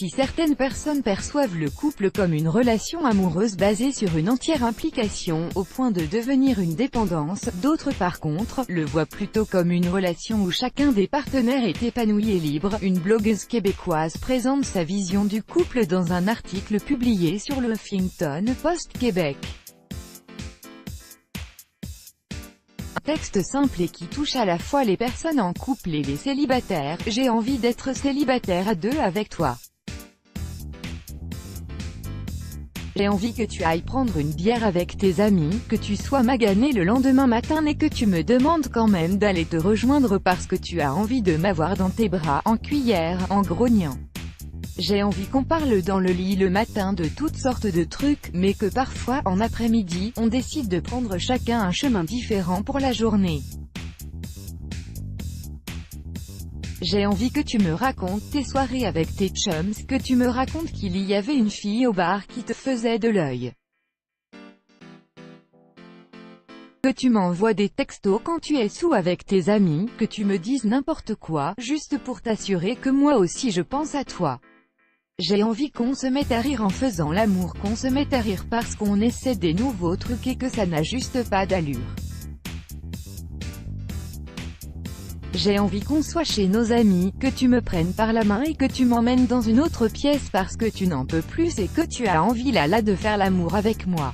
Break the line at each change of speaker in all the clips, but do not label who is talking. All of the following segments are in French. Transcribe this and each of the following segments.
Si certaines personnes perçoivent le couple comme une relation amoureuse basée sur une entière implication, au point de devenir une dépendance, d'autres par contre, le voient plutôt comme une relation où chacun des partenaires est épanoui et libre. Une blogueuse québécoise présente sa vision du couple dans un article publié sur le Huffington Post Québec. Un texte simple et qui touche à la fois les personnes en couple et les célibataires. J'ai envie d'être célibataire à deux avec toi. J'ai envie que tu ailles prendre une bière avec tes amis, que tu sois magané le lendemain matin et que tu me demandes quand même d'aller te rejoindre parce que tu as envie de m'avoir dans tes bras, en cuillère, en grognant. J'ai envie qu'on parle dans le lit le matin de toutes sortes de trucs, mais que parfois, en après-midi, on décide de prendre chacun un chemin différent pour la journée. J'ai envie que tu me racontes tes soirées avec tes chums, que tu me racontes qu'il y avait une fille au bar qui te faisait de l'œil. Que tu m'envoies des textos quand tu es sous avec tes amis, que tu me dises n'importe quoi, juste pour t'assurer que moi aussi je pense à toi. J'ai envie qu'on se mette à rire en faisant l'amour, qu'on se mette à rire parce qu'on essaie des nouveaux trucs et que ça n'a juste pas d'allure. J'ai envie qu'on soit chez nos amis, que tu me prennes par la main et que tu m'emmènes dans une autre pièce parce que tu n'en peux plus et que tu as envie là de faire l'amour avec moi.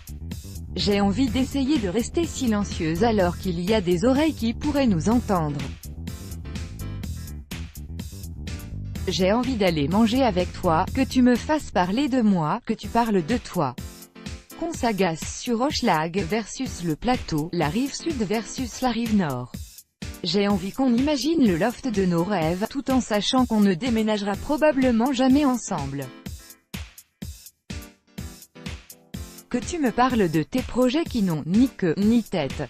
J'ai envie d'essayer de rester silencieuse alors qu'il y a des oreilles qui pourraient nous entendre. J'ai envie d'aller manger avec toi, que tu me fasses parler de moi, que tu parles de toi. Qu'on s'agace sur Hochelag versus le plateau, la rive sud versus la rive nord. J'ai envie qu'on imagine le loft de nos rêves, tout en sachant qu'on ne déménagera probablement jamais ensemble. Que tu me parles de tes projets qui n'ont ni queue, ni tête.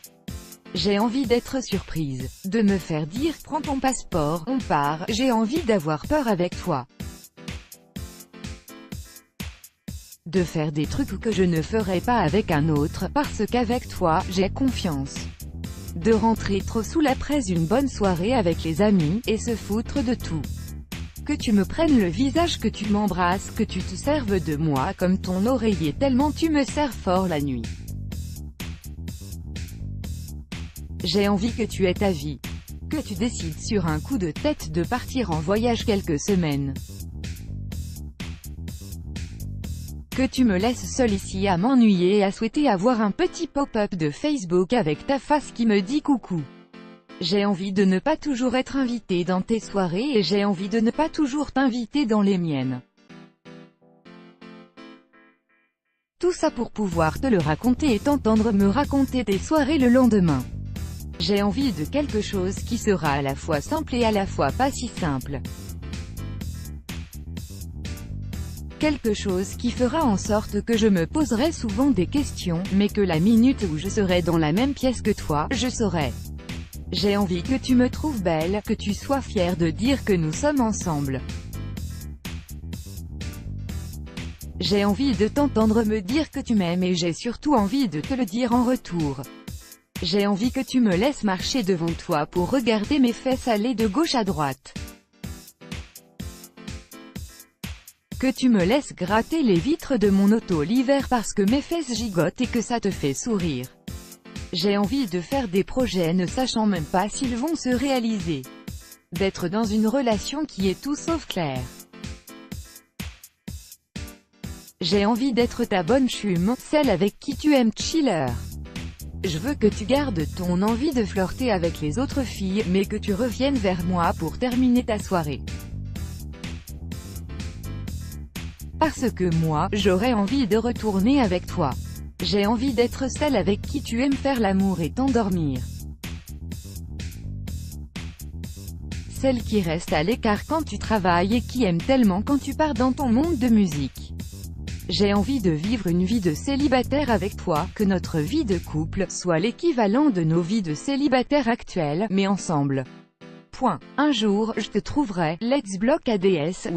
J'ai envie d'être surprise, de me faire dire « prends ton passeport, on part », j'ai envie d'avoir peur avec toi. De faire des trucs que je ne ferai pas avec un autre, parce qu'avec toi, j'ai confiance. De rentrer trop sous la presse une bonne soirée avec les amis, et se foutre de tout. Que tu me prennes le visage, que tu m'embrasses, que tu te serves de moi comme ton oreiller tellement tu me sers fort la nuit. J'ai envie que tu aies ta vie. Que tu décides sur un coup de tête de partir en voyage quelques semaines. Que tu me laisses seule ici à m'ennuyer et à souhaiter avoir un petit pop-up de Facebook avec ta face qui me dit coucou. J'ai envie de ne pas toujours être invité dans tes soirées et j'ai envie de ne pas toujours t'inviter dans les miennes. Tout ça pour pouvoir te le raconter et t'entendre me raconter tes soirées le lendemain. J'ai envie de quelque chose qui sera à la fois simple et à la fois pas si simple. Quelque chose qui fera en sorte que je me poserai souvent des questions, mais que la minute où je serai dans la même pièce que toi, je saurai. J'ai envie que tu me trouves belle, que tu sois fière de dire que nous sommes ensemble. J'ai envie de t'entendre me dire que tu m'aimes et j'ai surtout envie de te le dire en retour. J'ai envie que tu me laisses marcher devant toi pour regarder mes fesses aller de gauche à droite. Que tu me laisses gratter les vitres de mon auto l'hiver parce que mes fesses gigotent et que ça te fait sourire. J'ai envie de faire des projets ne sachant même pas s'ils vont se réaliser. D'être dans une relation qui est tout sauf claire. J'ai envie d'être ta bonne chume, celle avec qui tu aimes chiller. Je veux que tu gardes ton envie de flirter avec les autres filles, mais que tu reviennes vers moi pour terminer ta soirée. Parce que moi, j'aurais envie de retourner avec toi. J'ai envie d'être celle avec qui tu aimes faire l'amour et t'endormir. Celle qui reste à l'écart quand tu travailles et qui aime tellement quand tu pars dans ton monde de musique. J'ai envie de vivre une vie de célibataire avec toi, que notre vie de couple soit l'équivalent de nos vies de célibataire actuelles, mais ensemble. Point. Un jour, je te trouverai, let's block ADS.